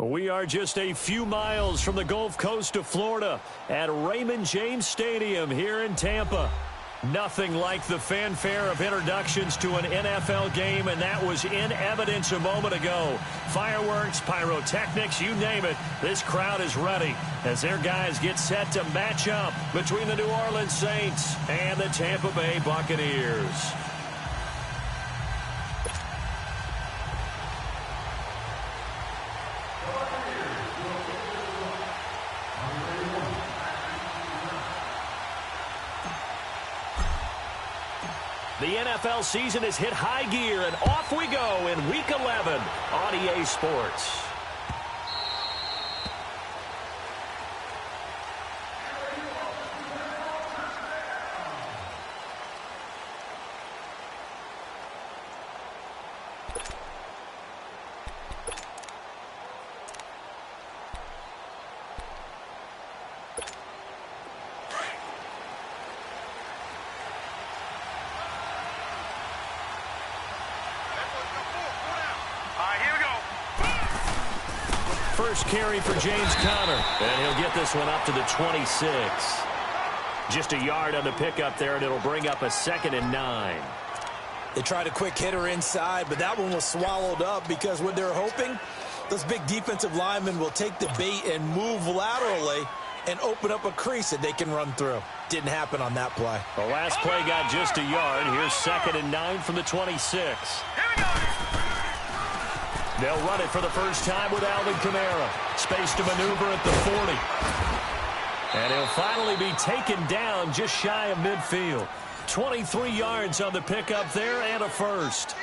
We are just a few miles from the Gulf Coast of Florida at Raymond James Stadium here in Tampa. Nothing like the fanfare of introductions to an NFL game, and that was in evidence a moment ago. Fireworks, pyrotechnics, you name it. This crowd is ready as their guys get set to match up between the New Orleans Saints and the Tampa Bay Buccaneers. The NFL season has hit high gear, and off we go in Week 11 on EA Sports. First carry for James Conner, and he'll get this one up to the 26. Just a yard on the pickup there, and it'll bring up a 2nd and 9. They tried a quick hitter inside, but that one was swallowed up because what they're hoping, those big defensive linemen will take the bait and move laterally and open up a crease that they can run through. Didn't happen on that play. The last play got just a yard. Here's 2nd and 9 from the 26. Here we go. They'll run it for the first time with Alvin Kamara. Space to maneuver at the 40. And he'll finally be taken down just shy of midfield. 23 yards on the pickup there and a first.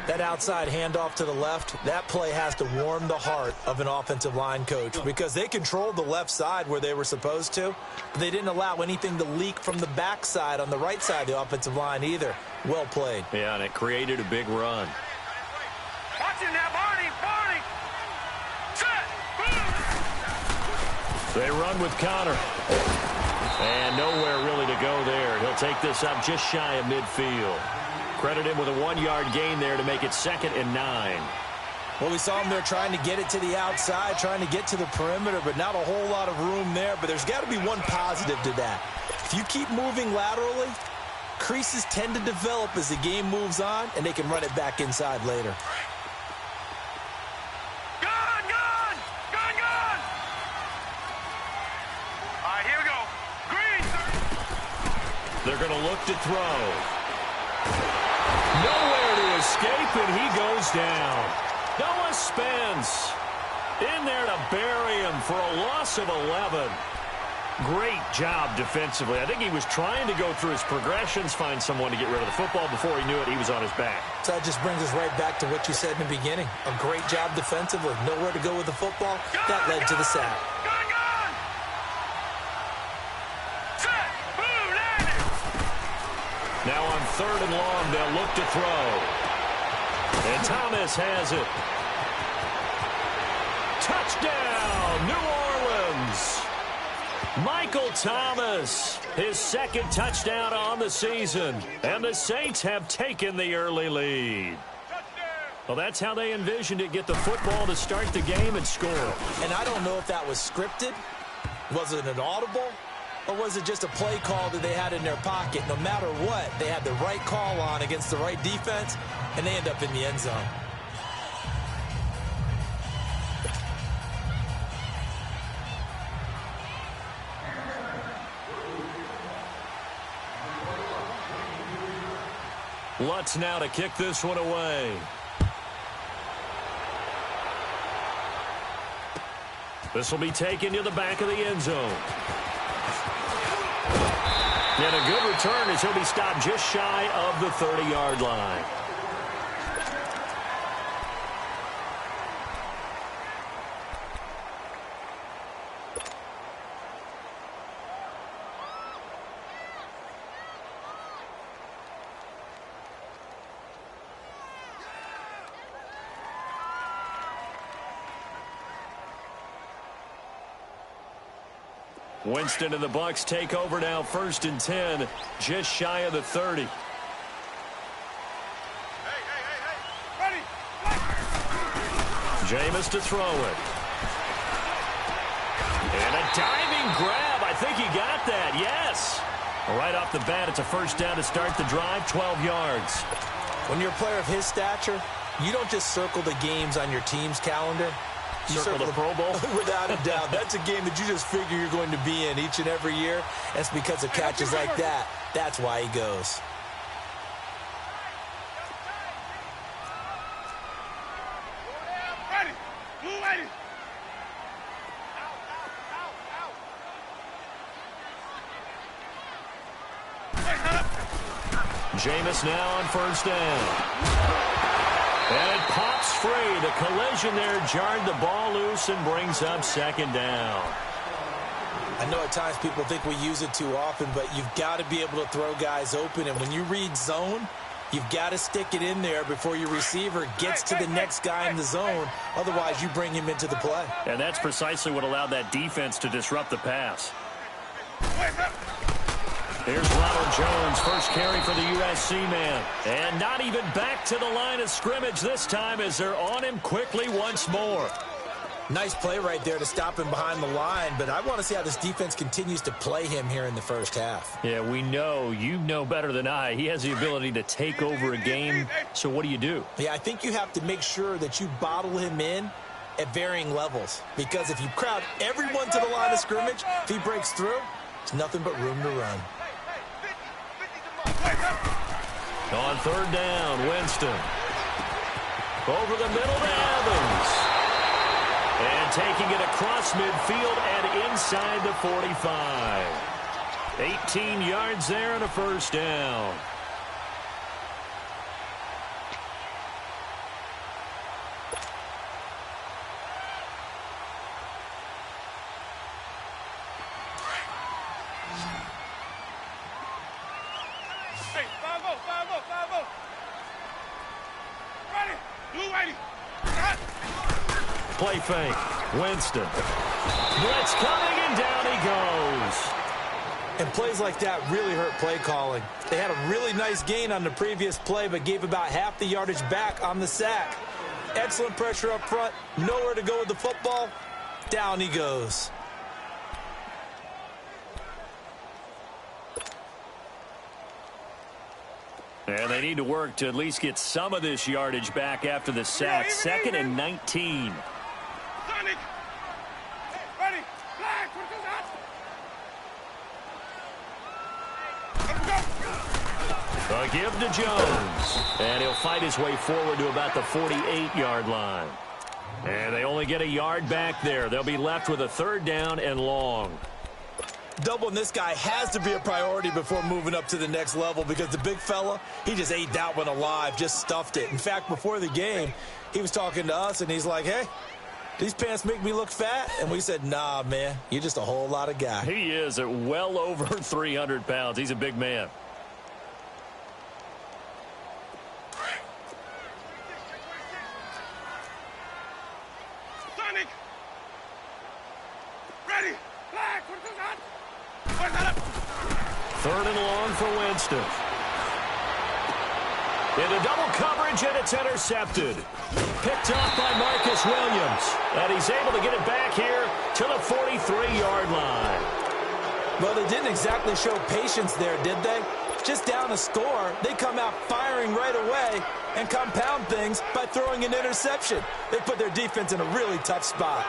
That outside handoff to the left, that play has to warm the heart of an offensive line coach because they controlled the left side where they were supposed to, but they didn't allow anything to leak from the backside on the right side of the offensive line either. Well played. Yeah, and it created a big run. Watch it now, Barney. Set. They run with Conner. And nowhere really to go there. He'll take this up just shy of midfield. Credit him with a 1-yard gain there to make it 2nd and 9. Well, we saw him there trying to get it to the outside, trying to get to the perimeter, but not a whole lot of room there. But there's got to be one positive to that. If you keep moving laterally, creases tend to develop as the game moves on, and they can run it back inside later. They're going to look to throw. Nowhere to escape, and he goes down. Noah Spence in there to bury him for a loss of 11. Great job defensively. I think he was trying to go through his progressions, find someone to get rid of the football. Before he knew it, he was on his back. So that just brings us right back to what you said in the beginning. A great job defensively. Nowhere to go with the football. That led to the sack. Now on 3rd and long, they'll look to throw. And Thomas has it. Touchdown, New Orleans. Michael Thomas, his 2nd touchdown on the season. And the Saints have taken the early lead. Well, that's how they envisioned it. Get the football to start the game and score. And I don't know if that was scripted. Was it an audible? Or was it just a play call that they had in their pocket? No matter what, they had the right call on against the right defense, and they end up in the end zone. Lutz now to kick this one away. This will be taken to the back of the end zone. And a good return as he'll be stopped just shy of the 30-yard line. Winston and the Bucs take over now, 1st and 10, just shy of the 30. Ready. Jameis to throw it. And a diving grab. I think he got that. Yes. Right off the bat, it's a first down to start the drive, 12 yards. When you're a player of his stature, you don't just circle the games on your team's calendar. You circle the Pro Bowl? Without a doubt. That's a game that you just figure you're going to be in each and every year. And it's because of catches like that. That's why he goes. Jameis now on first down. And it pops free. The collision there jarred the ball loose and brings up second down. I know at times people think we use it too often, but you've got to be able to throw guys open. And when you read zone, you've got to stick it in there before your receiver gets to the next guy in the zone. Otherwise, you bring him into the play. And that's precisely what allowed that defense to disrupt the pass. Here's Ronald Jones, first carry for the USC man. And not even back to the line of scrimmage this time as they're on him quickly once more. Nice play right there to stop him behind the line, but I want to see how this defense continues to play him here in the first half. Yeah, we know. You know better than I. He has the ability to take over a game, so what do? Yeah, I think you have to make sure that you bottle him in at varying levels, because if you crowd everyone to the line of scrimmage, if he breaks through, it's nothing but room to run. On third down, Winston. Over the middle to Evans. And taking it across midfield and inside the 45. 18 yards there and a first down. Play fake. Winston. Blitz coming, and down he goes. And plays like that really hurt play calling. They had a really nice gain on the previous play, but gave about half the yardage back on the sack. Excellent pressure up front. Nowhere to go with the football. Down he goes. And they need to work to at least get some of this yardage back after the sack. Second and 19. A give to Jones. And he'll fight his way forward to about the 48-yard line. And they only get a yard back there. They'll be left with a third down and long. Doubling this guy has to be a priority before moving up to the next level, because the big fella, he just ate that one alive, just stuffed it. In fact, before the game, he was talking to us, and he's like, hey, these pants make me look fat? And we said, nah, man, you're just a whole lot of guy. He is at well over 300 pounds. He's a big man. Third and long for Winston. Into double coverage, and it's intercepted. Picked off by Marcus Williams. And he's able to get it back here to the 43-yard line. Well, they didn't exactly show patience there, did they? Just down a score, they come out firing right away and compound things by throwing an interception. They put their defense in a really tough spot.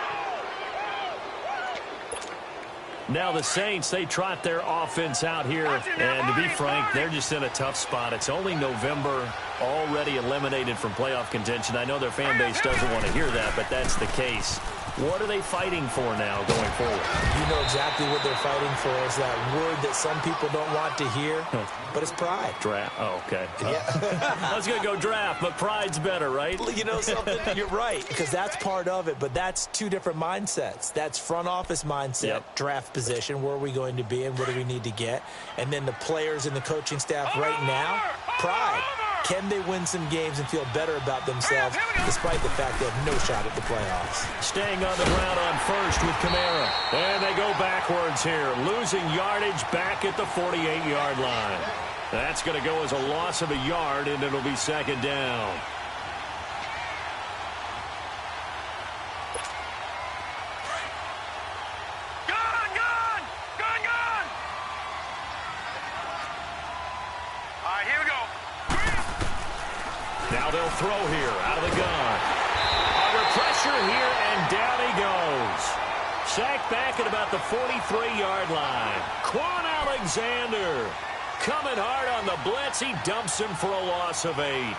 Now the Saints, they trot their offense out here, and to be frank, they're just in a tough spot. It's only November, already eliminated from playoff contention. I know their fan base doesn't want to hear that, but that's the case. What are they fighting for now going forward? You know exactly what they're fighting for. Is that word that some people don't want to hear, but it's pride. Draft. Oh, okay. Yeah. I was going to go draft, but pride's better, right? You know something? You're right, because that's part of it, but that's two different mindsets. That's front office mindset, draft position, where are we going to be and what do we need to get? And then the players and the coaching staff right now, pride. Can they win some games and feel better about themselves despite the fact they have no shot at the playoffs? Staying on the ground on first with Kamara. And they go backwards here, losing yardage back at the 48-yard line. That's going to go as a loss of a yard, and it'll be second down. Now they'll throw here out of the gun. Under pressure here, and down he goes. Sacked back at about the 43-yard line. Quan Alexander coming hard on the blitz. He dumps him for a loss of 8.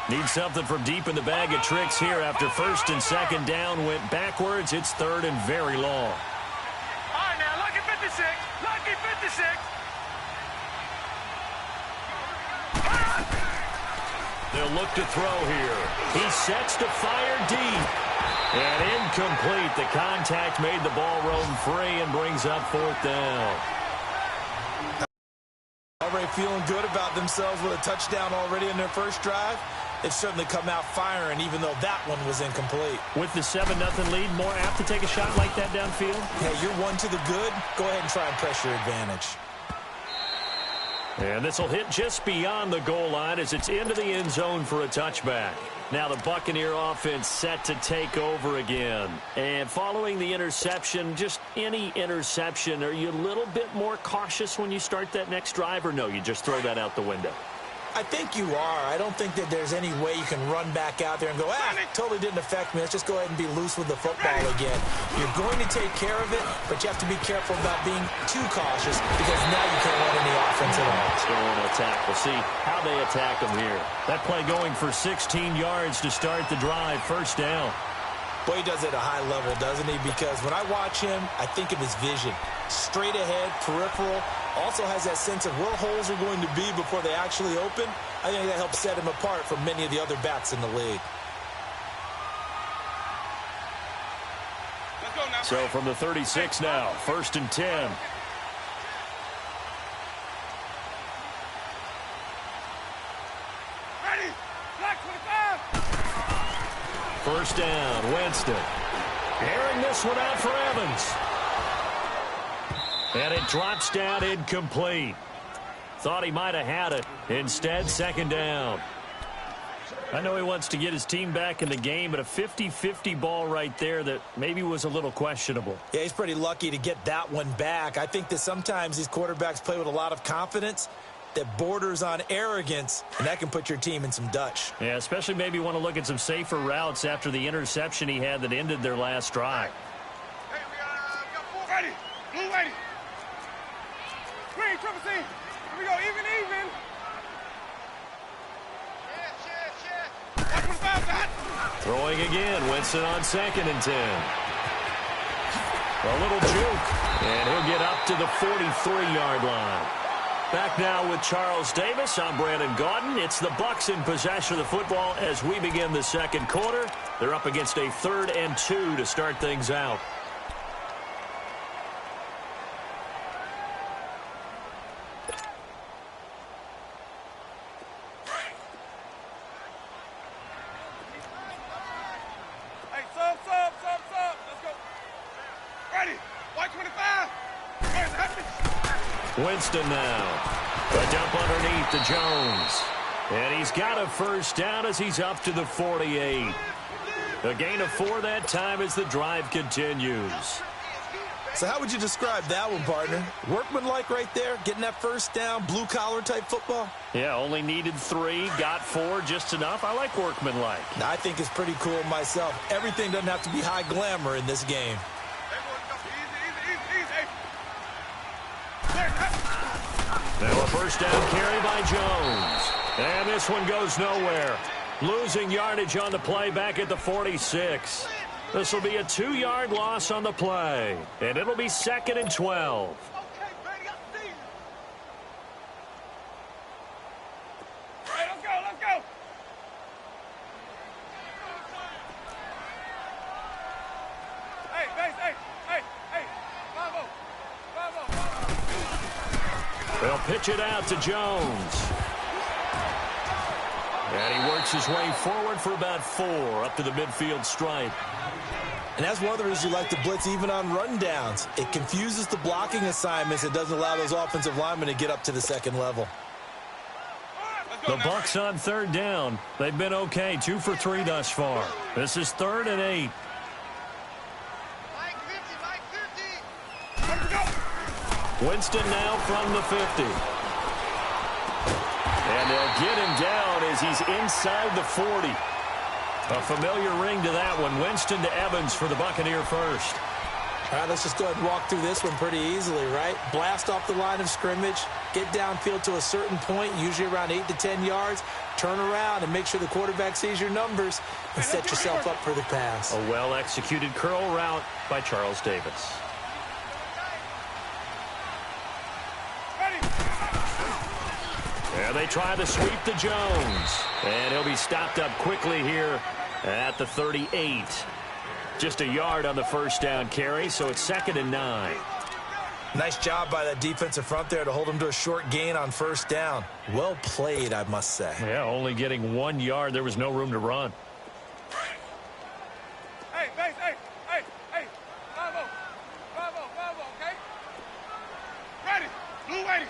Need something from deep in the bag of tricks here after first and second down went backwards. It's third and very long. All right, now, lucky 56. Lucky 56. They'll look to throw here. He sets to fire deep. And incomplete. The contact made the ball roam free and brings up fourth down. Already feeling good about themselves with a touchdown already in their first drive. They've certainly come out firing, even though that one was incomplete. With the 7-0 lead, more apt to take a shot like that downfield? Hey, you're one to the good. Go ahead and try and press your advantage. And this will hit just beyond the goal line as it's into the end zone for a touchback. Now the Buccaneer offense set to take over again. And following the interception, just any interception, are you a little bit more cautious when you start that next drive, or no, you just throw that out the window? I think you are. I don't think that there's any way you can run back out there and go, totally didn't affect me. Let's just go ahead and be loose with the football again. You're going to take care of it, but you have to be careful about being too cautious because now you can't run any offense at all. Let's go on attack. We'll see how they attack them here. That play going for 16 yards to start the drive. First down. Boy, he does it at a high level, doesn't he? Because when I watch him, I think of his vision. Straight ahead, peripheral. Also has that sense of where holes are going to be before they actually open. I think that helps set him apart from many of the other backs in the league. Let's go now. So from the 36 now, first and 10. Ready. Black 25. First down, Winston. Airing this one out for Evans. And it drops down incomplete. Thought he might have had it. Instead, second down. I know he wants to get his team back in the game, but a 50-50 ball right there that maybe was a little questionable. Yeah, he's pretty lucky to get that one back. I think that sometimes these quarterbacks play with a lot of confidence that borders on arrogance, and that can put your team in some Dutch. Yeah, especially maybe want to look at some safer routes after the interception he had that ended their last drive. Hey, we got 4. Ready. Blue ready. Green, triple C. Here we go. Even. Black 25, got. Throwing again. Winston on second and 10. A little juke. And he'll get up to the 43-yard line. Back now with Charles Davis. I'm Brandon Gaudin. It's the Bucs in possession of the football as we begin the second quarter. They're up against a 3rd and 2 to start things out. Hey, sub. Let's go. Ready. White 25. Where's it happening? Winston now. A dump underneath to Jones. And he's got a first down as he's up to the 48. A gain of 4 that time as the drive continues. So how would you describe that one, partner? Workmanlike right there, getting that first down, blue-collar type football? Yeah, only needed 3, got 4, just enough. I like workmanlike. I think it's pretty cool myself. Everything doesn't have to be high glamour in this game. Now a first down carry by Jones. And this one goes nowhere. Losing yardage on the play back at the 46. This will be a 2-yard loss on the play. And it'll be 2nd and 12. Okay, Brady, I see you. All right, let's go. Hey, base, hey. 5-0. They'll pitch it out to Jones. And he works his way forward for about 4 up to the midfield stripe. And that's one of the reasons you like to blitz even on rundowns. It confuses the blocking assignments. It doesn't allow those offensive linemen to get up to the second level. The Bucs on 3rd down. They've been okay, 2 for 3 thus far. This is 3rd and 8. Let's go. Winston now from the 50. And they'll get him down as he's inside the 40. A familiar ring to that one. Winston to Evans for the Buccaneer first. All right, let's just go ahead and walk through this one pretty easily, right? Blast off the line of scrimmage, get downfield to a certain point, usually around 8 to 10 yards, turn around and make sure the quarterback sees your numbers and set yourself up for the pass. A well-executed curl route by Charles Davis. And they try the sweep to Jones. And he'll be stopped up quickly here at the 38. Just a yard on the first down carry, so it's 2nd and 9. Nice job by that defensive front there to hold him to a short gain on first down. Well played, I must say. Yeah, only getting 1 yard. There was no room to run. Hey, base, hey. Bravo, okay? Ready, blue waiting.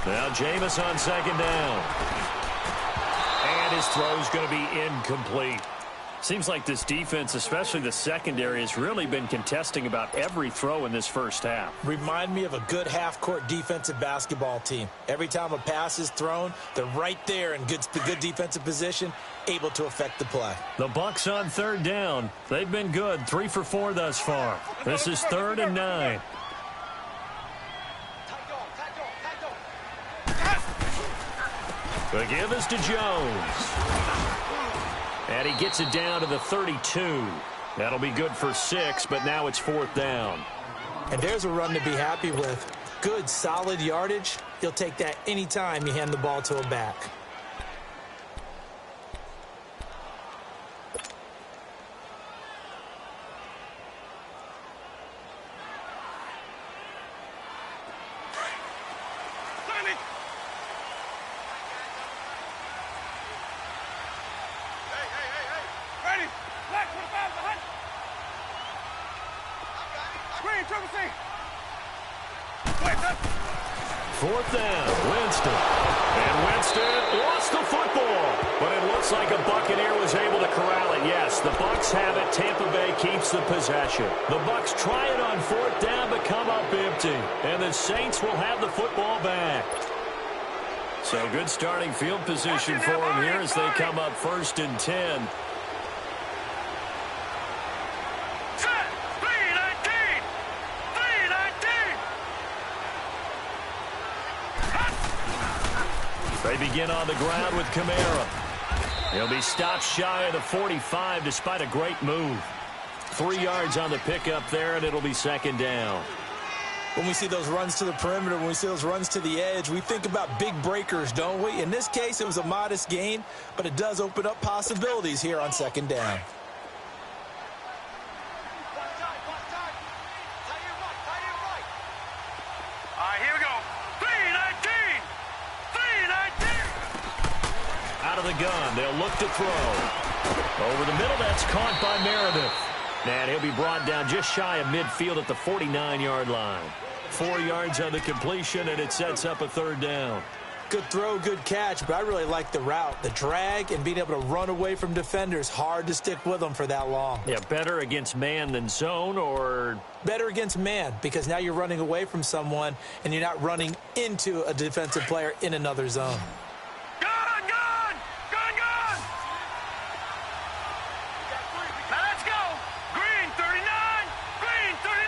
Now Jameis on 2nd down. And his throw's going to be incomplete. Seems like this defense, especially the secondary, has really been contesting about every throw in this first half. Remind me of a good half-court defensive basketball team. Every time a pass is thrown, they're right there in good defensive position, able to affect the play. The Bucs on 3rd down. They've been good, 3 for 4 thus far. This is 3rd and 9. The give is to Jones. And he gets it down to the 32. That'll be good for 6, but now it's 4th down. And there's a run to be happy with. Good, solid yardage. You'll take that anytime you hand the ball to a back. Fourth down, Winston. And Winston lost the football. But it looks like a Buccaneer was able to corral it. Yes, the Bucs have it. Tampa Bay keeps the possession. The Bucs try it on 4th down, but come up empty. And the Saints will have the football back. So good starting field position for them here as they come up 1st and 10. They begin on the ground with Kamara. He'll be stopped shy of the 45 despite a great move. 3 yards on the pickup there, and it'll be 2nd down. When we see those runs to the perimeter, when we see those runs to the edge, we think about big breakers, don't we? In this case, it was a modest gain, but it does open up possibilities here on 2nd down. Here we go. 3-19. Out of the gun, they'll look to throw. Over the middle, that's caught by Meredith. And he'll be brought down just shy of midfield at the 49-yard line. 4 yards on the completion, and it sets up a 3rd down. Good throw, good catch, but I really like the route. The drag and being able to run away from defenders. Hard to stick with them for that long. Yeah, better against man than zone, or? Better against man, because now you're running away from someone and you're not running into a defensive player in another zone. Now let's go. Green 39. Green 39.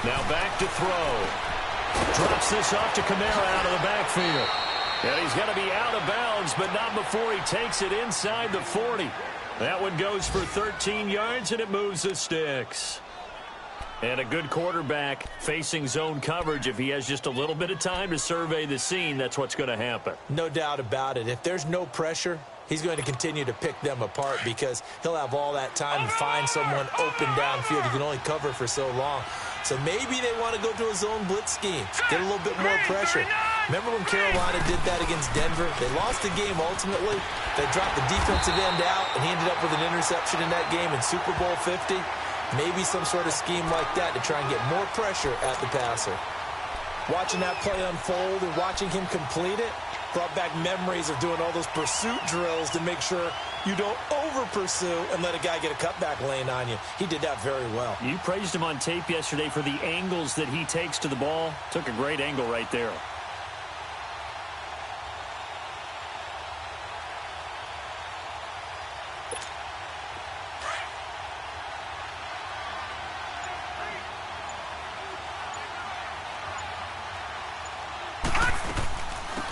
Now back to throw. Drops this off to Kamara out of the backfield. And he's going to be out of bounds, but not before he takes it inside the 40. That one goes for 13 yards, and it moves the sticks. And a good quarterback facing zone coverage. If he has just a little bit of time to survey the scene, that's what's going to happen. No doubt about it. If there's no pressure, he's going to continue to pick them apart because he'll have all that time to find someone open downfield. He can only cover for so long. So maybe they want to go to a zone blitz scheme, get a little bit more pressure. Remember when Carolina did that against Denver? They lost the game ultimately. They dropped the defensive end out, and he ended up with an interception in that game in Super Bowl 50. Maybe some sort of scheme like that to try and get more pressure at the passer. Watching that play unfold and watching him complete it, Brought back memories of doing all those pursuit drills to make sure you don't over-pursue and let a guy get a cutback lane on you. He did that very well. You praised him on tape yesterday for the angles that he takes to the ball. Took a great angle right there.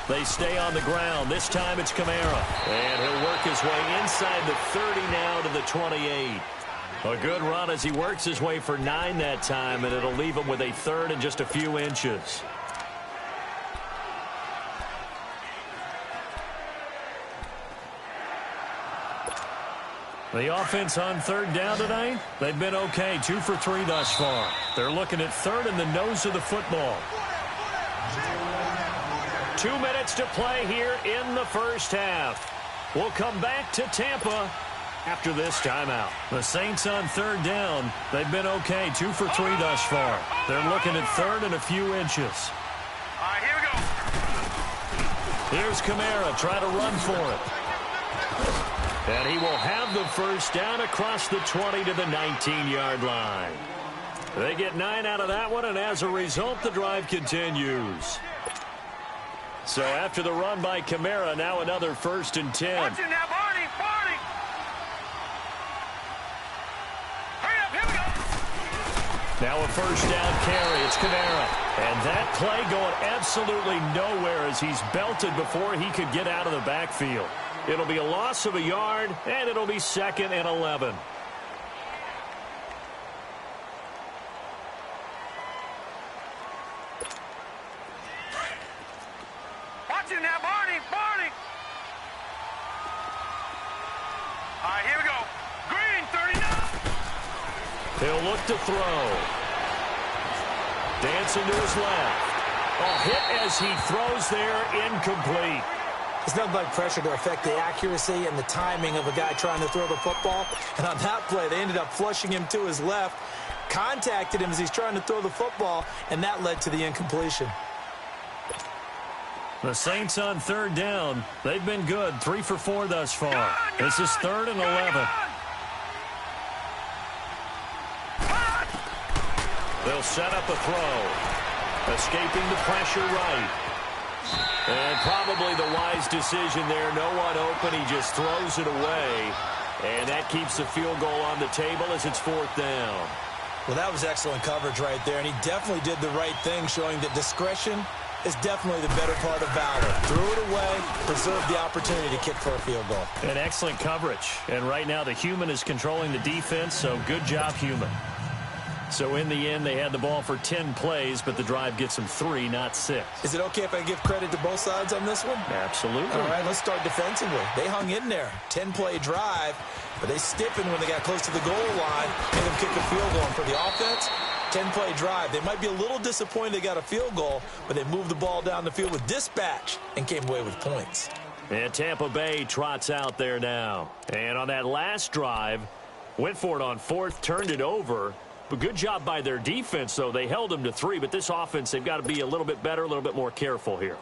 They stay on the ground. This time it's Kamara. And he'll work his way inside the 30 now to the 28. A good run as he works his way for 9 that time, and it'll leave him with a third and just a few inches. The offense on third down tonight, they've been okay. 2 for 3 thus far. They're looking at third in the nose of the football. 2 minutes to play here in the first half. We'll come back to Tampa after this timeout. The Saints on third down. They've been okay. 2 for 3 thus far. They're looking at third and a few inches. All right, here we go. Here's Kamara trying to run for it. And he will have the first down across the 20 to the 19-yard line. They get 9 out of that one, and as a result, the drive continues. So after the run by Kamara, now another 1st and 10. Watch it now, Barney, Barney. Hurry up, here we go. Now a first down carry. It's Kamara. And that play going absolutely nowhere as he's belted before he could get out of the backfield. It'll be a loss of a yard, and it'll be 2nd and 11. Watch it now, Barney, Barney. All right, here we go. Green, 39. He'll look to throw. Dancing to his left. A hit as he throws there, incomplete. It's nothing like pressure to affect the accuracy and the timing of a guy trying to throw the football. And on that play, they ended up flushing him to his left, contacted him as he's trying to throw the football, and that led to the incompletion. The Saints on third down. They've been good. 3 for 4 thus far. This is 3rd and 11. They'll set up a throw. Escaping the pressure right. And probably the wise decision there. No one open. He just throws it away. And that keeps the field goal on the table as it's 4th down. Well, that was excellent coverage right there. And he definitely did the right thing, showing that discretion is definitely the better part of valor. Threw it away, preserved the opportunity to kick for a field goal. And excellent coverage. And right now the human is controlling the defense, so good job, human. So in the end, they had the ball for 10 plays, but the drive gets them 3, not 6. Is it okay if I give credit to both sides on this one? Absolutely. All right, let's start defensively. They hung in there. 10-play drive, but they stiffened when they got close to the goal line, made them kick a field goal. And for the offense, 10-play drive. They might be a little disappointed they got a field goal, but they moved the ball down the field with dispatch and came away with points. And Tampa Bay trots out there now. And on that last drive, went for it on 4th, turned it over. But good job by their defense, though. They held them to 3, but this offense, they've got to be a little bit better, a little bit more careful here.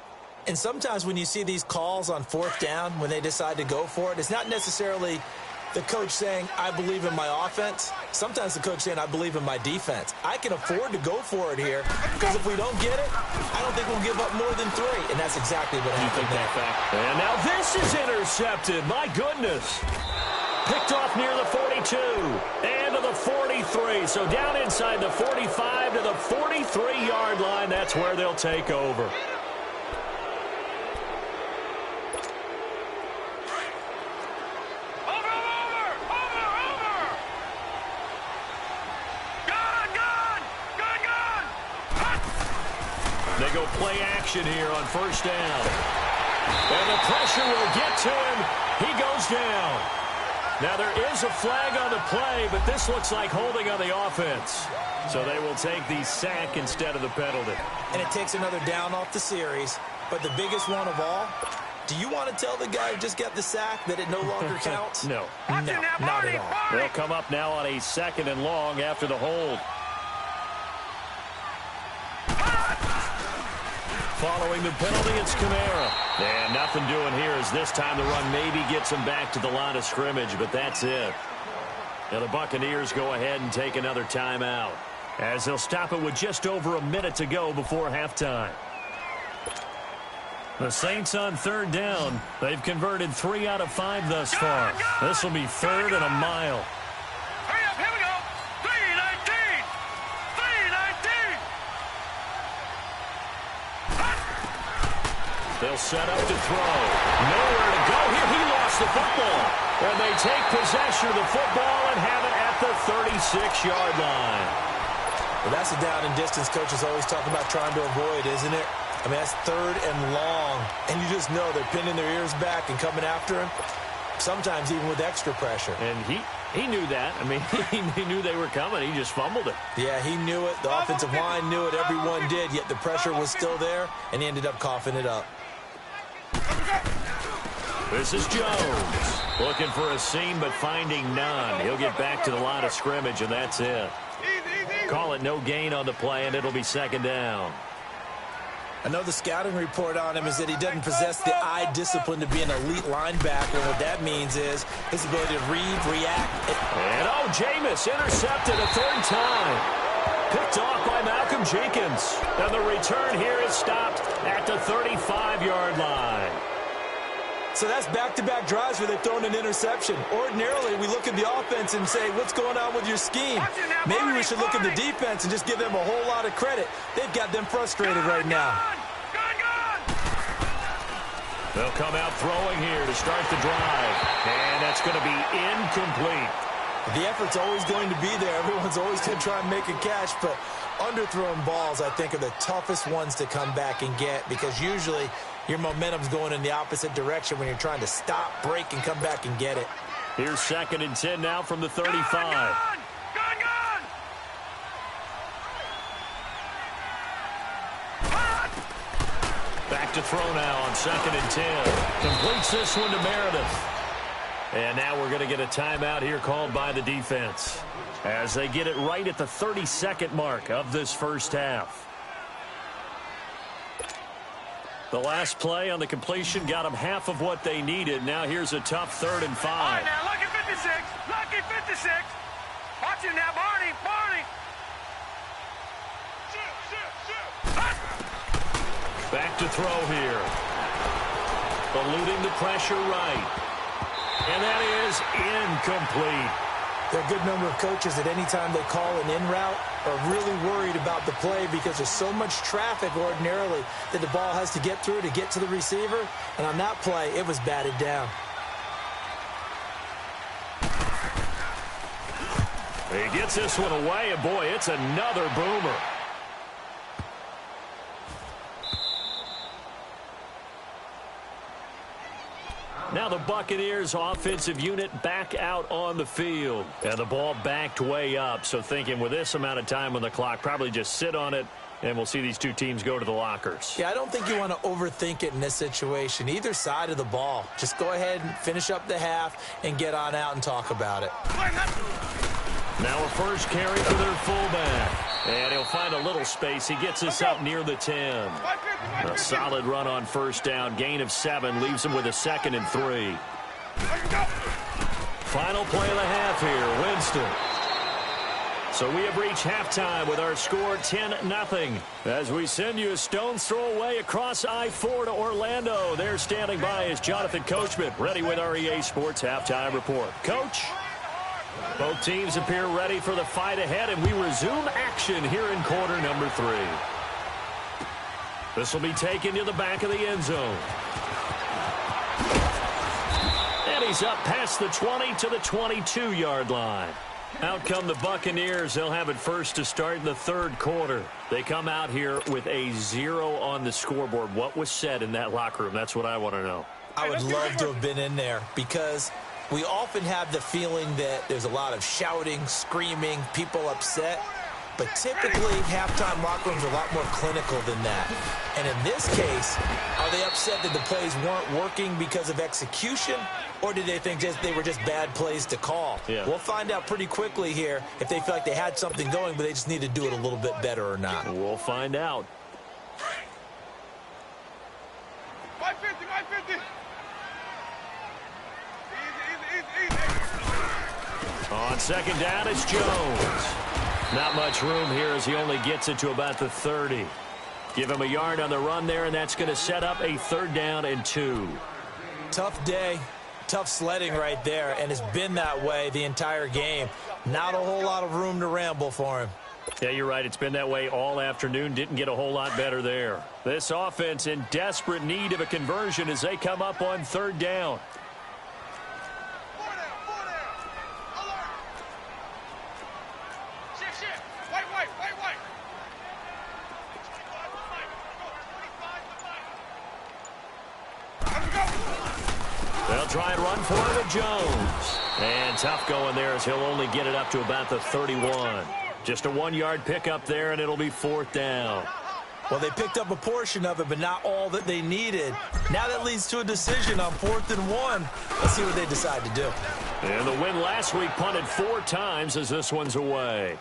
And sometimes when you see these calls on 4th down, when they decide to go for it, it's not necessarily the coach saying, I believe in my offense. Sometimes the coach saying, I believe in my defense. I can afford to go for it here because if we don't get it, I don't think we'll give up more than 3. And that's exactly what happened there. And now this is intercepted. My goodness. Picked off near the 42 and to the 43. So down inside the 45 to the 43-yard line. That's where they'll take over. They go play action here on 1st down. And the pressure will get to him. He goes down. Now there is a flag on the play, but this looks like holding on the offense. So they will take the sack instead of the penalty. And it takes another down off the series. But the biggest one of all, do you want to tell the guy who just got the sack that it no longer counts? No. No, not at all. They'll come up now on a 2nd and long after the hold. Following the penalty, it's Kamara. And nothing doing here as this time the run maybe gets him back to the line of scrimmage, but that's it. Now the Buccaneers go ahead and take another timeout as they'll stop it with just over a minute to go before halftime. The Saints on third down. They've converted 3 out of 5 thus far. This will be third and a mile. Hurry up, here we go. 3:19. 3:19. They'll set up to throw. Nowhere to go here. He lost the football. And they take possession of the football and have it at the 36-yard line. Well, that's a down and distance coaches always talk about trying to avoid, isn't it? I mean, that's third and long. And you just know they're pinning their ears back and coming after him, sometimes even with extra pressure. And he knew that. I mean, he knew they were coming. He just fumbled it. Yeah, he knew it. The offensive line knew it. Everyone did, yet the pressure was still there, and he ended up coughing it up. This is Jones. Looking for a seam, but finding none. He'll get back to the line of scrimmage, and that's it. Call it no gain on the play, and it'll be second down. I know the scouting report on him is that he doesn't possess the eye discipline to be an elite linebacker. And what that means is his ability to read, react. And Jameis intercepted a third time. Picked off by Malcolm Jenkins. And the return here is stopped at the 35-yard line. So that's back-to-back drives where they've thrown an interception. Ordinarily, we look at the offense and say, what's going on with your scheme? Maybe we should look at the defense and just give them a whole lot of credit. They've got them frustrated right now. They'll come out throwing here to start the drive. And that's going to be incomplete. The effort's always going to be there. Everyone's always going to try and make a catch, but underthrown balls, I think, are the toughest ones to come back and get because usually your momentum's going in the opposite direction when you're trying to stop, break, and come back and get it. Here's 2nd and 10 now from the 35. Gone! Back to throw now on 2nd and 10. Completes this one to Meredith. And now we're going to get a timeout here called by the defense as they get it right at the 32nd mark of this first half. The last play on the completion got them half of what they needed. Now here's a tough 3rd and 5. All right, now, lucky 56. Lucky 56. Watch him now, Barney. Back to throw here. Eluding the pressure right. And that is incomplete. There are a good number of coaches that any time they call an in route are really worried about the play because there's so much traffic ordinarily that the ball has to get through to get to the receiver. And on that play, it was batted down. He gets this one away, and boy, it's another boomer. Now the Buccaneers offensive unit back out on the field. And the ball backed way up. So thinking with this amount of time on the clock, probably just sit on it, and we'll see these two teams go to the lockers. Yeah, I don't think you want to overthink it in this situation. Either side of the ball. Just go ahead and finish up the half and get on out and talk about it. Now a first carry for their fullback. And he'll find a little space. He gets this up near the 10. A solid run on first down. Gain of 7 leaves him with a 2nd and 3. Final play of the half here. Winston. So we have reached halftime with our score 10-0. As we send you a stone's throw away across I-4 to Orlando. There standing by is Jonathan Coachman, ready with our EA Sports Halftime Report. Coach? Both teams appear ready for the fight ahead, and we resume action here in quarter number 3. This will be taken to the back of the end zone. And he's up past the 20 to the 22-yard line. Out come the Buccaneers. They'll have it first to start in the third quarter. They come out here with a 0 on the scoreboard. What was said in that locker room? That's what I want to know. I would love to have been in there because we often have the feeling that there's a lot of shouting, screaming, people upset. But typically, halftime locker rooms are a lot more clinical than that. And in this case, are they upset that the plays weren't working because of execution? Or did they think they were just bad plays to call? Yeah. We'll find out pretty quickly here if they feel like they had something going, but they just need to do it a little bit better or not. We'll find out. On second down, it's Jones. Not much room here as he only gets it to about the 30. Give him a yard on the run there, and that's going to set up a 3rd down and 2. Tough day, tough sledding right there, and it's been that way the entire game. Not a whole lot of room to ramble for him. Yeah, you're right. It's been that way all afternoon. Didn't get a whole lot better there. This offense in desperate need of a conversion as they come up on 3rd down. They'll try and run for it with Jones. And tough going there as he'll only get it up to about the 31. Just a 1-yard pickup there, and it'll be 4th down. Well, they picked up a portion of it, but not all that they needed. Now that leads to a decision on 4th and 1. Let's see what they decide to do. And the win last week punted 4 times as this one's away.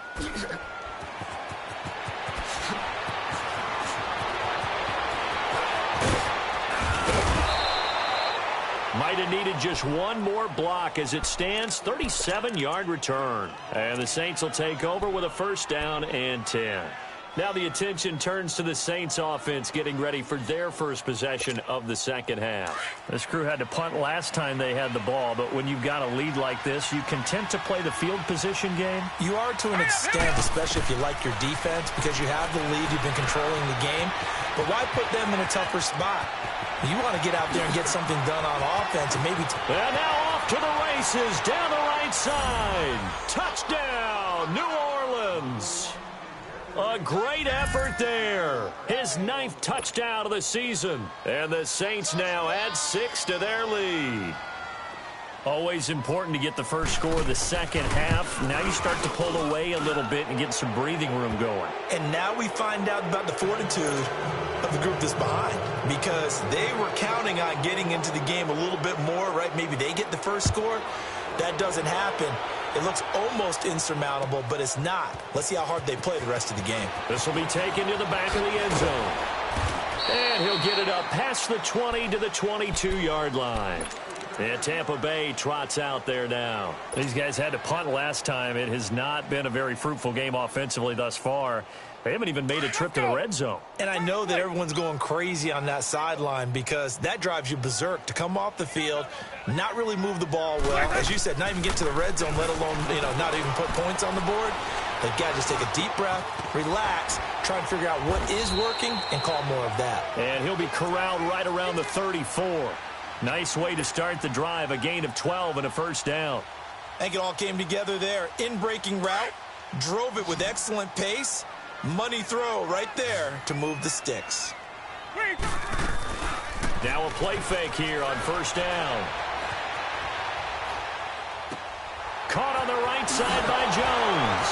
Might have needed just one more block as it stands. 37-yard return. And the Saints will take over with a 1st down and 10. Now the attention turns to the Saints offense getting ready for their first possession of the second half. This crew had to punt last time they had the ball, but when you've got a lead like this, you content to play the field position game? You are to an extent, especially if you like your defense, because you have the lead, you've been controlling the game. But why put them in a tougher spot? You want to get out there and get something done on offense and maybe... And now off to the races down the right side. Touchdown, New Orleans. A great effort there. His 9th touchdown of the season. And the Saints now add 6 to their lead. Always important to get the first score of the second half. Now you start to pull away a little bit and get some breathing room going. And now we find out about the fortitude of the group that's behind, because they were counting on getting into the game a little bit more, right? Maybe they get the first score. That doesn't happen. It looks almost insurmountable, but it's not. Let's see how hard they play the rest of the game. This will be taken to the back of the end zone. And he'll get it up past the 20 to the 22-yard line. And Tampa Bay trots out there now. These guys had to punt last time. It has not been a very fruitful game offensively thus far. They haven't even made a trip to the red zone. And I know that everyone's going crazy on that sideline because that drives you berserk to come off the field, not really move the ball well. As you said, not even get to the red zone, let alone, not even put points on the board. They've got to just take a deep breath, relax, try and figure out what is working, and call more of that. And he'll be corralled right around the 34. Nice way to start the drive, a gain of 12 and a 1st down. I think it all came together there. In-breaking route, drove it with excellent pace. Money throw right there to move the sticks. Now a play fake here on 1st down. Caught on the right side by Jones.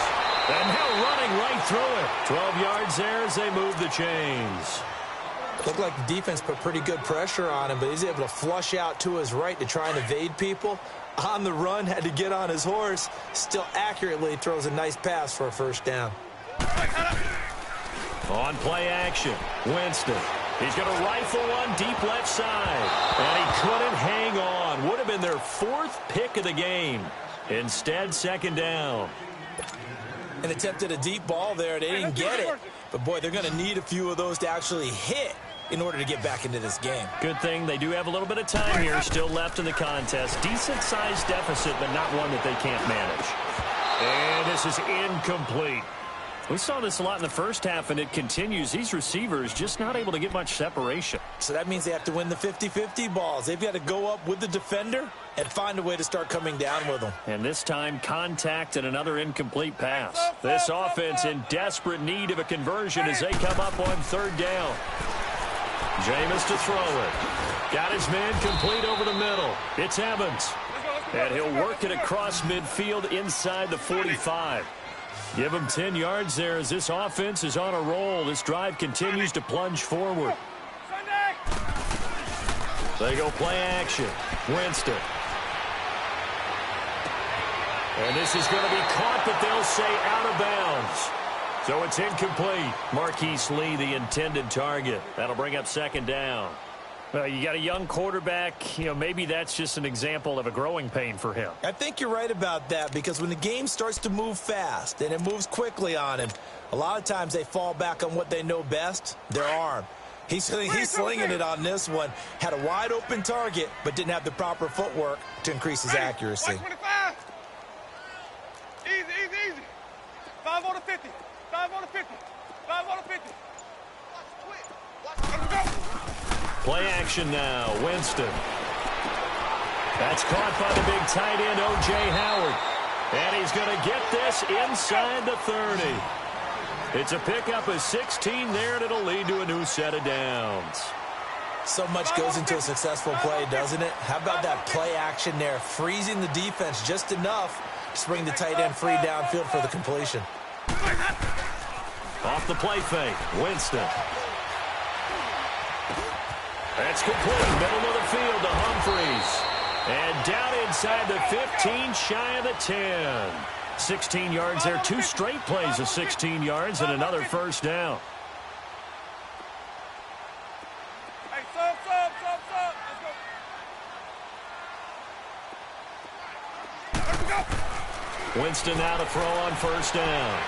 And now running right through it. 12 yards there as they move the chains. Looked like the defense put pretty good pressure on him, but he's able to flush out to his right to try and evade people. On the run, had to get on his horse. Still accurately throws a nice pass for a 1st down. On play action, Winston. He's going to rifle one deep left side. And he couldn't hang on. Would have been their 4th pick of the game. Instead, 2nd down. And attempted a deep ball there. They didn't get it. But, boy, they're going to need a few of those to actually hit in order to get back into this game. Good thing they do have a little bit of time here still left in the contest. Decent-sized deficit, but not one that they can't manage. And this is incomplete. We saw this a lot in the first half, and it continues. These receivers just not able to get much separation. So that means they have to win the 50-50 balls. They've got to go up with the defender and find a way to start coming down with them. And this time, contact and another incomplete pass. This offense in desperate need of a conversion as they come up on 3rd down. Jameis to throw it. Got his man complete over the middle. It's Evans. And he'll work it across midfield inside the 45. Give him 10 yards there as this offense is on a roll. This drive continues to plunge forward. They go play action. Winston. And this is going to be caught, but they'll say out of bounds. So it's incomplete. Marquise Lee, the intended target. That'll bring up 2nd down. Well, you got a young quarterback. Maybe that's just an example of a growing pain for him. I think you're right about that, because when the game starts to move fast and it moves quickly on him, a lot of times they fall back on what they know best, their arm. He's slinging it on this one. Had a wide open target, but didn't have the proper footwork to increase his accuracy. 125. Easy. 5 on the 50. 5 on the 50. 5 on the 50. Let's go. Play action now. Winston. That's caught by the big tight end, O.J. Howard. And he's going to get this inside the 30. It's a pickup of 16 there, and it'll lead to a new set of downs. So much goes into a successful play, doesn't it? How about that play action there, freezing the defense just enough to bring the tight end free downfield for the completion. Off the play fake, Winston. That's complete, middle of the field to Humphreys. And down inside the 15, shy of the 10. 16 yards there, 2 straight plays of 16 yards and another first down. Hey, sub. Let's go. Winston now to throw on first down.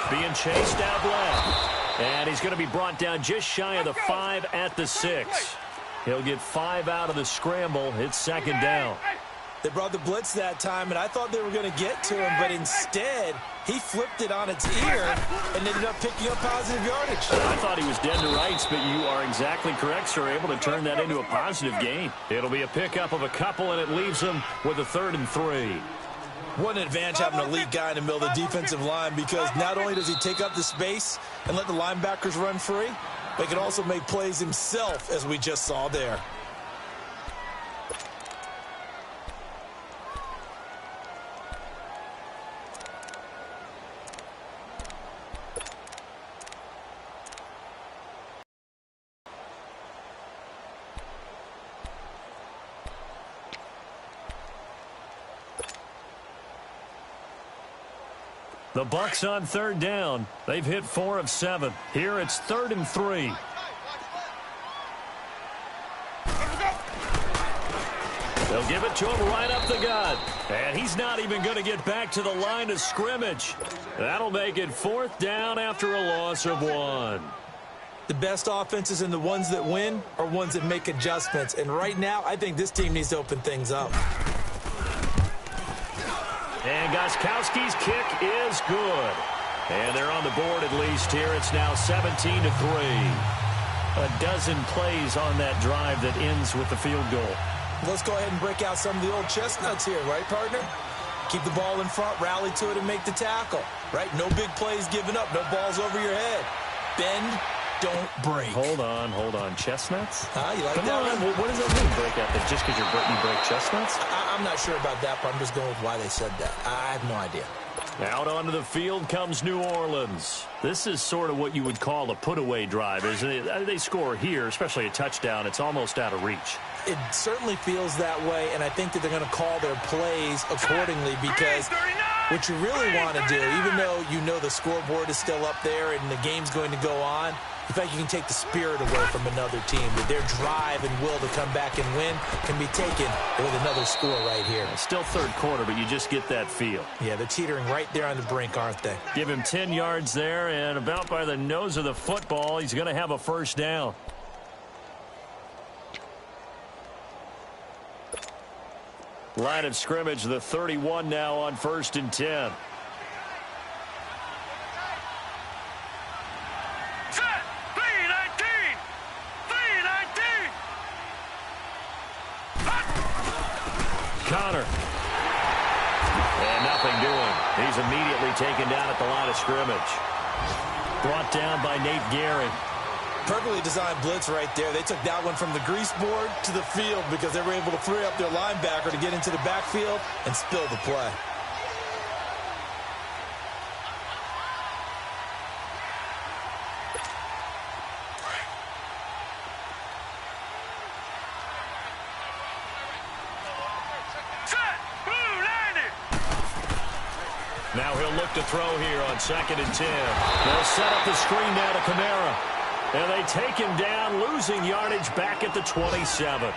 Being chased out left. And he's going to be brought down just shy of the 5 at the 6. He'll get 5 out of the scramble. It's second down. They brought the blitz that time, and I thought they were going to get to him, but instead, he flipped it on its ear and ended up picking up positive yardage. I thought he was dead to rights, but you are exactly correct, sir. Able to turn that into a positive gain. It'll be a pickup of a couple, and it leaves him with a 3rd and 3. What an advantage having an elite guy in the middle of the defensive line, because not only does he take up the space and let the linebackers run free, but he can also make plays himself, as we just saw there. The Bucs on 3rd down. They've hit 4 of 7. Here it's 3rd and 3. They'll give it to him right up the gut. And he's not even going to get back to the line of scrimmage. That'll make it 4th down after a loss of 1. The best offenses and the ones that win are ones that make adjustments. And right now, I think this team needs to open things up. And Gostkowski's kick is good. And they're on the board at least here. It's now 17-3. A dozen plays on that drive that ends with the field goal. Let's go ahead and break out some of the old chestnuts here, right, partner? Keep the ball in front, rally to it, and make the tackle, right? No big plays given up, no balls over your head. Bend, don't break. Hold on. Chestnuts? You like Come that on. one? What does that mean, break out? That just because you break chestnuts? I'm not sure about that, but I'm just going with why they said that. I have no idea. Out onto the field comes New Orleans. This is sort of what you would call a put-away drive, isn't it? They score here, especially a touchdown. It's almost out of reach. It certainly feels that way, and I think that they're going to call their plays accordingly, because what you really want to do, even though you know the scoreboard is still up there and the game's going to go on, in fact, you can take the spirit away from another team. That their drive and will to come back and win can be taken with another score right here. It's still 3rd quarter, but you just get that feel. Yeah, they're teetering right there on the brink, aren't they? Give him 10 yards there, and about by the nose of the football, he's going to have a first down. Line of scrimmage, the 31 now on 1st and 10. Connor. And nothing doing. He's immediately taken down at the line of scrimmage. Brought down by Nate Gehring. Perfectly designed blitz right there. They took that one from the grease board to the field because they were able to free up their linebacker to get into the backfield and spill the play. Now he'll look to throw here on 2nd and 10. They'll set up the screen now to Kamara. And they take him down, losing yardage back at the 27.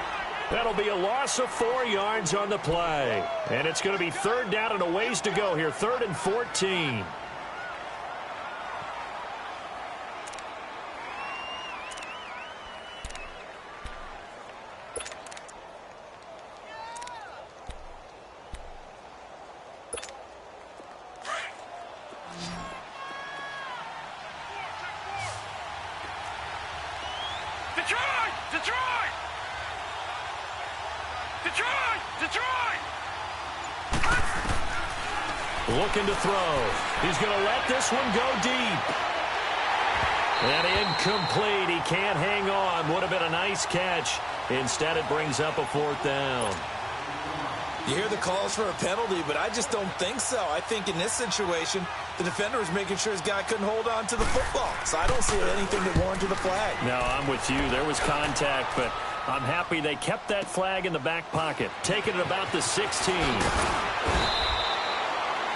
That'll be a loss of 4 yards on the play. And it's going to be third down and a ways to go here, 3rd and 14. Looking to throw. He's going to let this one go deep. And incomplete. He can't hang on. Would have been a nice catch. Instead, it brings up a 4th down. You hear the calls for a penalty, but I just don't think so. I think in this situation, the defender was making sure his guy couldn't hold on to the football. So I don't see anything that warranted a flag. No, I'm with you. There was contact, but I'm happy they kept that flag in the back pocket. Taking it about the 16.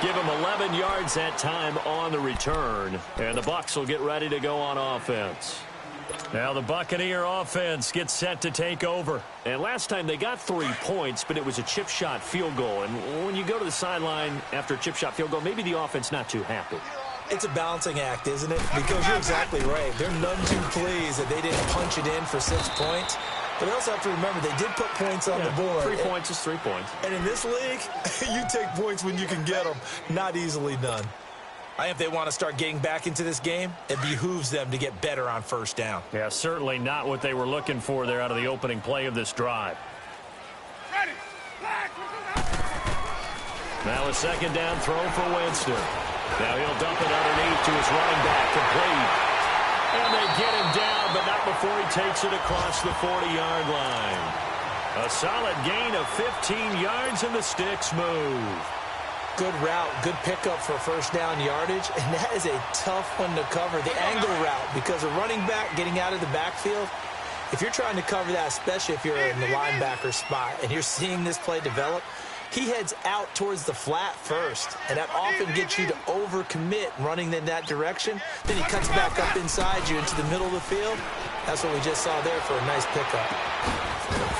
Give him 11 yards that time on the return. And the Bucs will get ready to go on offense. Now the Buccaneer offense gets set to take over. And last time they got 3 points, but it was a chip shot field goal. And when you go to the sideline after a chip shot field goal, maybe the offense not too happy. It's a balancing act, isn't it? Because you're exactly right. They're none too pleased that they didn't punch it in for 6 points. But they also have to remember they did put points on the board. 3 points is 3 points. And in this league, you take points when you can get them. Not easily done. If they want to start getting back into this game, it behooves them to get better on first down. Yeah, certainly not what they were looking for there out of the opening play of this drive. Ready. Now a 2nd down throw for Winston. Now he'll dump it underneath to his running back, complete. And they get him down, but not before he takes it across the 40-yard line. A solid gain of 15 yards, and the sticks move. Good route, good pickup for first down yardage, and that is a tough one to cover, the angle route, because a running back getting out of the backfield, if you're trying to cover that, especially if you're in the linebacker spot, and you're seeing this play develop, he heads out towards the flat first, and that often gets you to overcommit running in that direction. Then he cuts back up inside you into the middle of the field. That's what we just saw there for a nice pickup.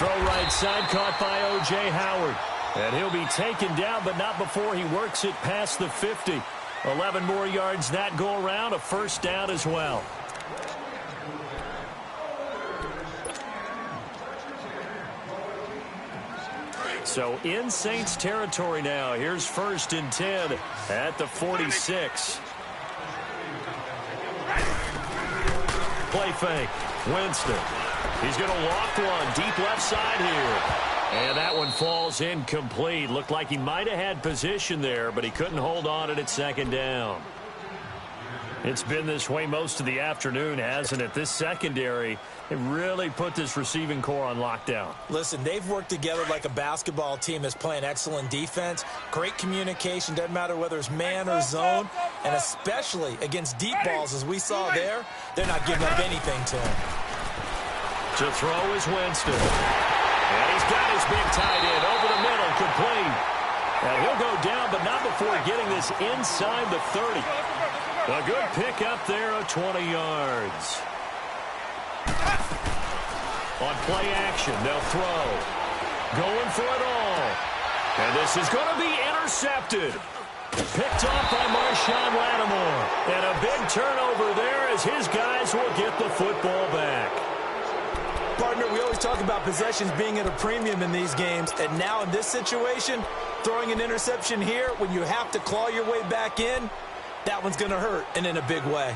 Throw right side caught by O.J. Howard. And he'll be taken down, but not before he works it past the 50. 11 more yards that go around, a first down as well. So in Saints territory now. Here's 1st and 10 at the 46. Play fake. Winston. He's going to loft one deep left side here. And that one falls incomplete. Looked like he might have had position there, but he couldn't hold on at 2nd down. It's been this way most of the afternoon, hasn't it? This secondary, it really put this receiving core on lockdown. Listen, they've worked together like a basketball team that's playing excellent defense. Great communication, doesn't matter whether it's man or zone. And especially against deep balls, as we saw there, they're not giving up anything to him. To throw is Winston. And he's got his big tight end over the middle, complete. And he'll go down, but not before getting this inside the 30. A good pickup there of 20 yards. On play action, they'll throw. Going for it all. And this is going to be intercepted. Picked off by Marshawn Lattimore. And a big turnover there as his guys will get the football back. Partner, we always talk about possessions being at a premium in these games, and now in this situation, throwing an interception here when you have to claw your way back in, that one's going to hurt, and in a big way.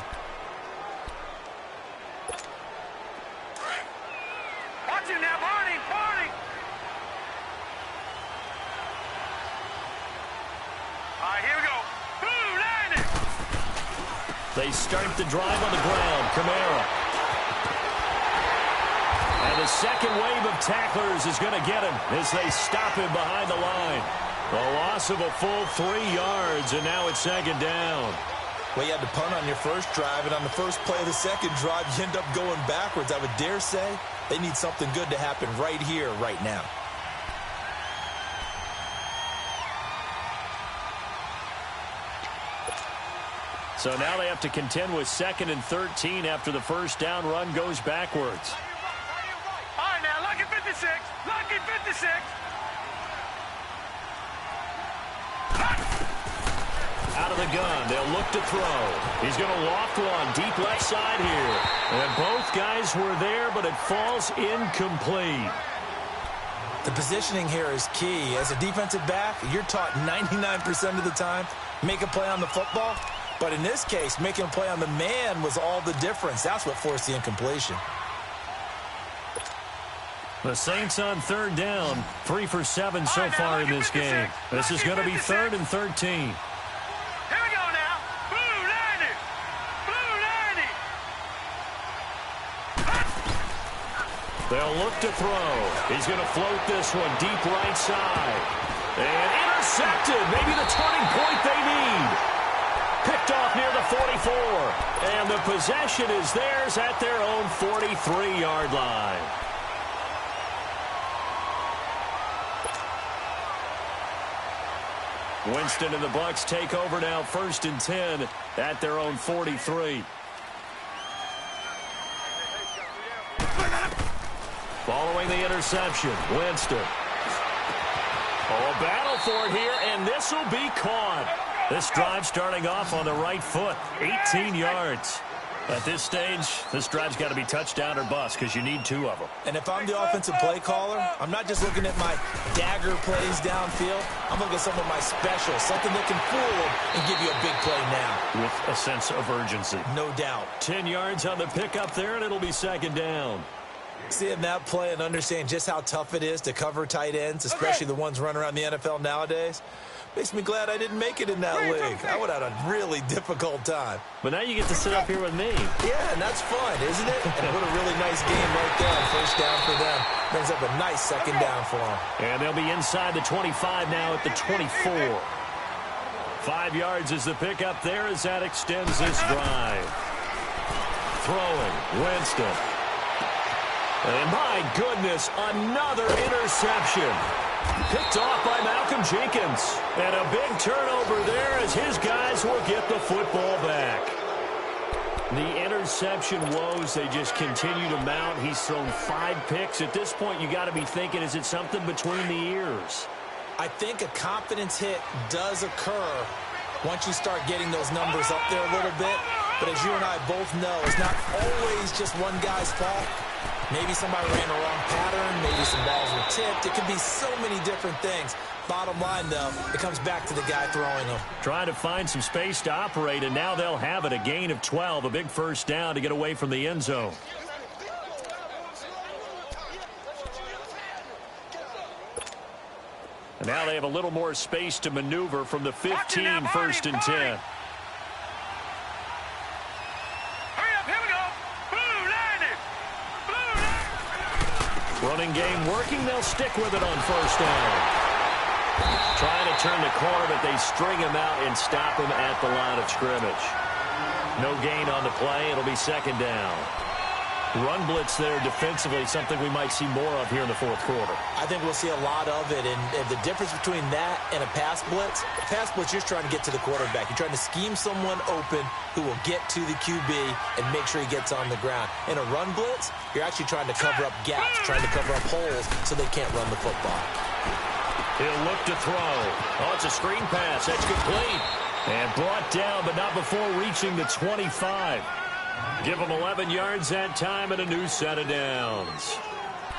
Watch it now, Barney, Barney. All right, here we go. Boom, landed. They start the drive on the ground. Kamara. And the second wave of tacklers is going to get him as they stop him behind the line. A loss of a full 3 yards, and now it's 2nd down. Well, you had to punt on your first drive, and on the first play of the second drive, you end up going backwards. I would dare say they need something good to happen right here, right now. So now they have to contend with 2nd and 13 after the first down run goes backwards. All right, now, lucky 56. Lucky 56. Out of the gun, they'll look to throw. He's going to loft one deep left side here. And both guys were there, but it falls incomplete. The positioning here is key. As a defensive back, you're taught 99% of the time, make a play on the football. But in this case, making a play on the man was all the difference. That's what forced the incompletion. The Saints on 3rd down, 3 for 7 so far in this game. This is going to be 3rd and 13. They'll look to throw. He's going to float this one deep right side. And intercepted. Maybe the turning point they need. Picked off near the 44. And the possession is theirs at their own 43-yard line. Winston and the Bucs take over now, 1st and 10 at their own 43. Following the interception, Winston. Oh, a battle for it here, and this will be caught. This drive starting off on the right foot, 18 yards. At this stage, this drive's got to be touchdown or bust because you need 2 of them. And if I'm the offensive play caller, I'm not just looking at my dagger plays downfield. I'm looking at some of my specials, something that can fool them and give you a big play now. With a sense of urgency. No doubt. 10 yards on the pickup there, and it'll be 2nd down. Seeing that play and understanding just how tough it is to cover tight ends, especially the ones running around the NFL nowadays, makes me glad I didn't make it in that league. I would have had a really difficult time. But now you get to sit up here with me. Yeah, and that's fun, isn't it? And what a really nice game right there. First down for them. Brings up a nice 2nd down for them. And they'll be inside the 25 now at the 24. 5 yards is the pickup there as that extends this drive. Throwing, Winston. And my goodness, another interception. Picked off by Malcolm Jenkins. And a big turnover there as his guys will get the football back. The interception woes, they just continue to mount. He's thrown 5 picks. At this point, you got to be thinking, is it something between the ears? I think a confidence hit does occur once you start getting those numbers up there a little bit. But as you and I both know, it's not always just one guy's fault. Maybe somebody ran the wrong pattern. Maybe some balls were tipped. It could be so many different things. Bottom line, though, it comes back to the guy throwing them. Trying to find some space to operate, and now they'll have it. A gain of 12, a big first down to get away from the end zone. And now they have a little more space to maneuver from the 15, 1st and 10. Running game working. They'll stick with it on 1st down. Trying to turn the corner, but they string him out and stop him at the line of scrimmage. No gain on the play. It'll be 2nd down. Run blitz there defensively, something we might see more of here in the 4th quarter. I think we'll see a lot of it, and the difference between that and a pass blitz, you're just trying to get to the quarterback. You're trying to scheme someone open who will get to the QB and make sure he gets on the ground. In a run blitz, you're actually trying to cover up gaps, trying to cover up holes so they can't run the football. He'll look to throw. Oh, it's a screen pass. That's complete. And brought down, but not before reaching the 25. Give them 11 yards that time and a new set of downs.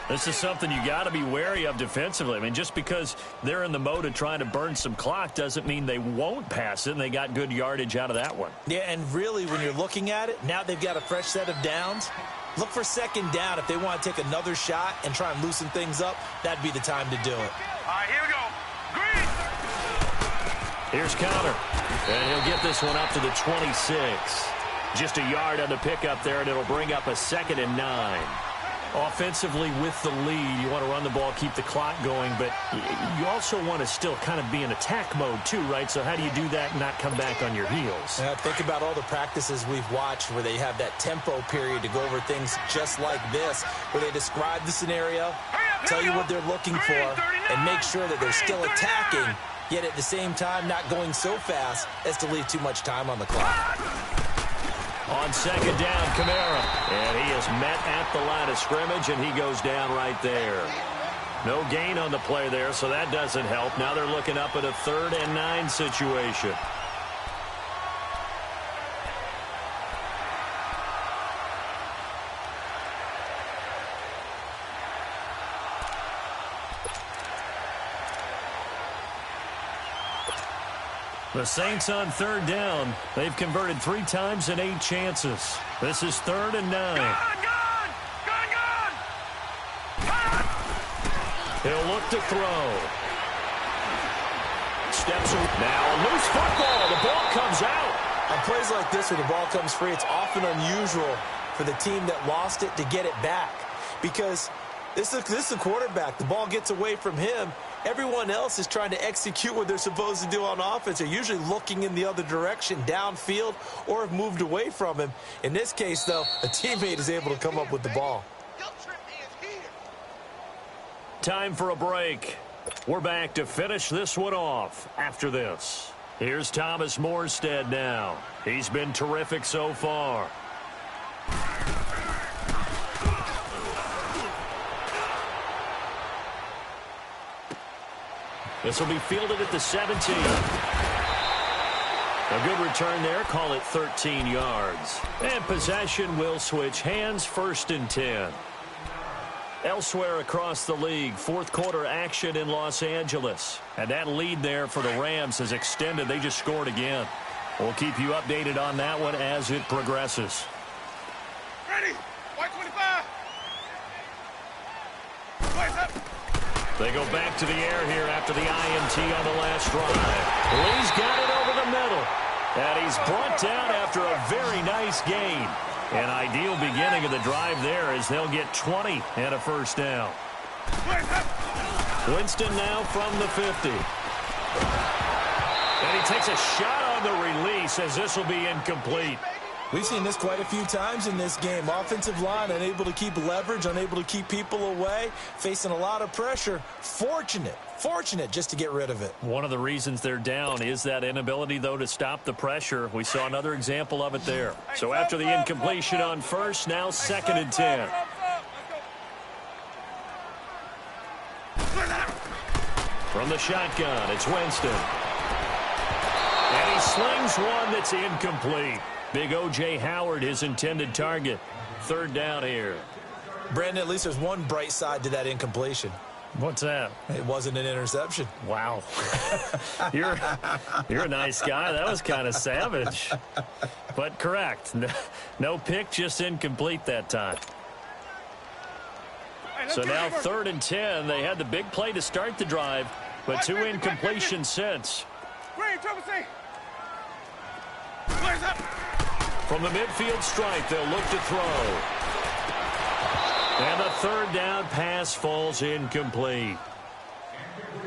This is something you got to be wary of defensively. I mean, just because they're in the mode of trying to burn some clock doesn't mean they won't pass it, and they got good yardage out of that one. Yeah, and really, when you're looking at it, now they've got a fresh set of downs. Look for 2nd down. If they want to take another shot and try and loosen things up, that'd be the time to do it. All right, here we go. Green. Here's Counter. And he'll get this one up to the 26. Just a yard on the pickup there, and it'll bring up a 2nd and 9. Offensively with the lead, you want to run the ball, keep the clock going, but you also want to still kind of be in attack mode too, right? So how do you do that and not come back on your heels? Think about all the practices we've watched where they have that tempo period to go over things just like this, where they describe the scenario, tell you what they're looking for, and make sure that they're still attacking, yet at the same time not going so fast as to leave too much time on the clock. On second down, Kamara. And he is met at the line of scrimmage, and he goes down right there. No gain on the play there, so that doesn't help. Now they're looking up at a 3rd and 9 situation. The Saints on 3rd down. They've converted 3 times in 8 chances. This is 3rd and 9. Gone! He'll look to throw. Steps now a loose football. The ball comes out. On plays like this where the ball comes free, it's often unusual for the team that lost it to get it back. Because this is a quarterback. The ball gets away from him. Everyone else is trying to execute what they're supposed to do on offense. They're usually looking in the other direction, downfield, or have moved away from him. In this case, though, a teammate is able to come up with the ball. Time for a break. We're back to finish this one off after this. Here's Thomas Morstead now. He's been terrific so far. This will be fielded at the 17. A good return there. Call it 13 yards. And possession will switch hands, 1st and 10. Elsewhere across the league, 4th quarter action in Los Angeles. And that lead there for the Rams has extended. They just scored again. We'll keep you updated on that one as it progresses. Ready! White 25! Boys up! They go back to the air here after the INT on the last drive. Lee's got it over the middle. And he's brought down after a very nice gain. An ideal beginning of the drive there as they'll get 20 and a 1st down. Winston now from the 50. And he takes a shot on the release as this will be incomplete. We've seen this quite a few times in this game. Offensive line unable to keep leverage, unable to keep people away, facing a lot of pressure. Fortunate just to get rid of it. One of the reasons they're down is that inability, though, to stop the pressure. We saw another example of it there. So after the incompletion on 1st, now 2nd and 10. From the shotgun, it's Winston. And he slings one that's incomplete. Big O.J. Howard, his intended target. 3rd down here. Brandon, at least there's one bright side to that incompletion. What's that? It wasn't an interception. Wow. You're a nice guy. That was kind of savage. But correct. No pick, just incomplete that time. So now 3rd and 10. They had the big play to start the drive, but 2 incompletions since. From the midfield stripe, they'll look to throw. And the 3rd down pass falls incomplete.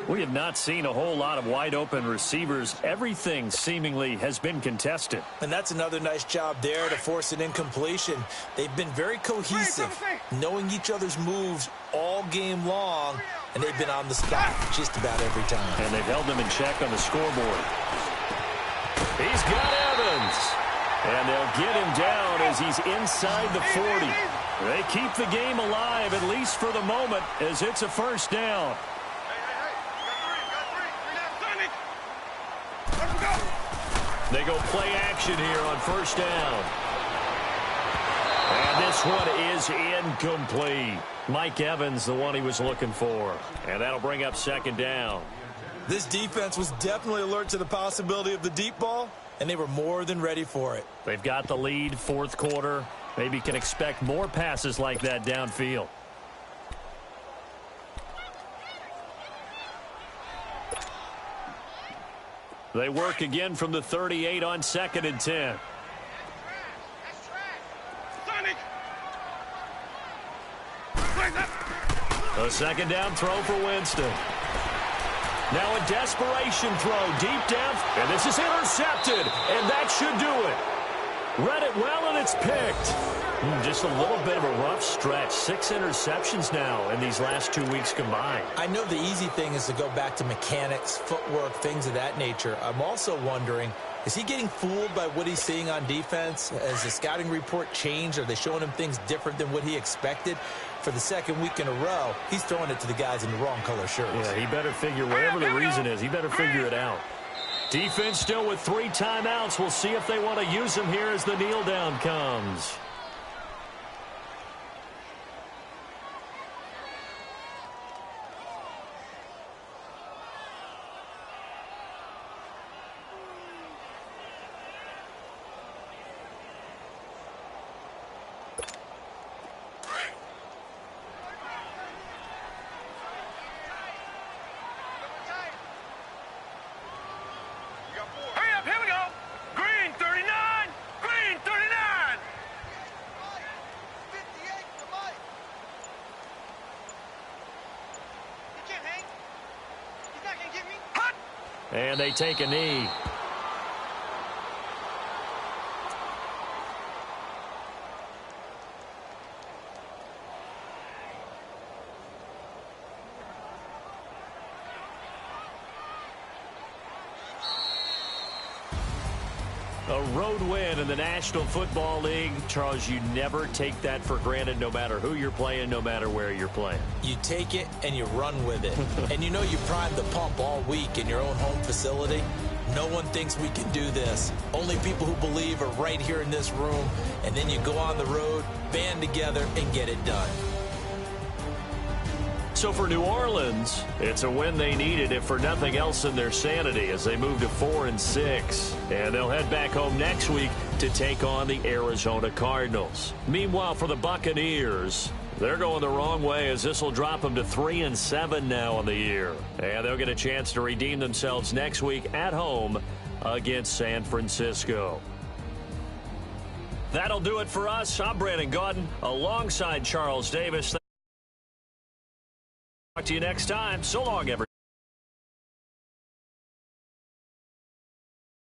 We have not seen a whole lot of wide-open receivers. Everything seemingly has been contested. And that's another nice job there to force an incompletion. They've been very cohesive, knowing each other's moves all game long, and they've been on the spot just about every time. And they've held them in check on the scoreboard. He's got Evans. And they'll get him down as he's inside the 40. They keep the game alive, at least for the moment, as it's a 1st down. They go play action here on 1st down. And this one is incomplete. Mike Evans, the one he was looking for. And that'll bring up 2nd down. This defense was definitely alert to the possibility of the deep ball, and they were more than ready for it. They've got the lead, 4th quarter. Maybe can expect more passes like that downfield. They work again from the 38 on 2nd and 10. A 2nd down throw for Winston. Now a desperation throw deep down, and this is intercepted, and that should do it. Read it well, and it's picked. Just a little bit of a rough stretch. 6 interceptions now in these last 2 weeks combined. I know the easy thing is to go back to mechanics, footwork, things of that nature. I'm also wondering, is he getting fooled by what he's seeing on defense? Has the scouting report changed? Are they showing him things different than what he expected? For the second week in a row, he's throwing it to the guys in the wrong color shirts. Yeah, he better figure, whatever the reason is, he better figure it out. Defense still with 3 timeouts. We'll see if they want to use them here as the kneel down comes. And they take a knee. A road win in the National Football League. Charles, you never take that for granted, no matter who you're playing, no matter where you're playing. You take it and you run with it. And you know you primed the pump all week in your own home facility. No one thinks we can do this. Only people who believe are right here in this room. And then you go on the road, band together, and get it done. So for New Orleans, it's a win they needed, if for nothing else in their sanity, as they move to 4-6. And they'll head back home next week to take on the Arizona Cardinals. Meanwhile, for the Buccaneers, they're going the wrong way, as this will drop them to 3-7 now on the year. And they'll get a chance to redeem themselves next week at home against San Francisco. That'll do it for us. I'm Brandon Gaudin alongside Charles Davis. Talk to you next time. So long, everybody.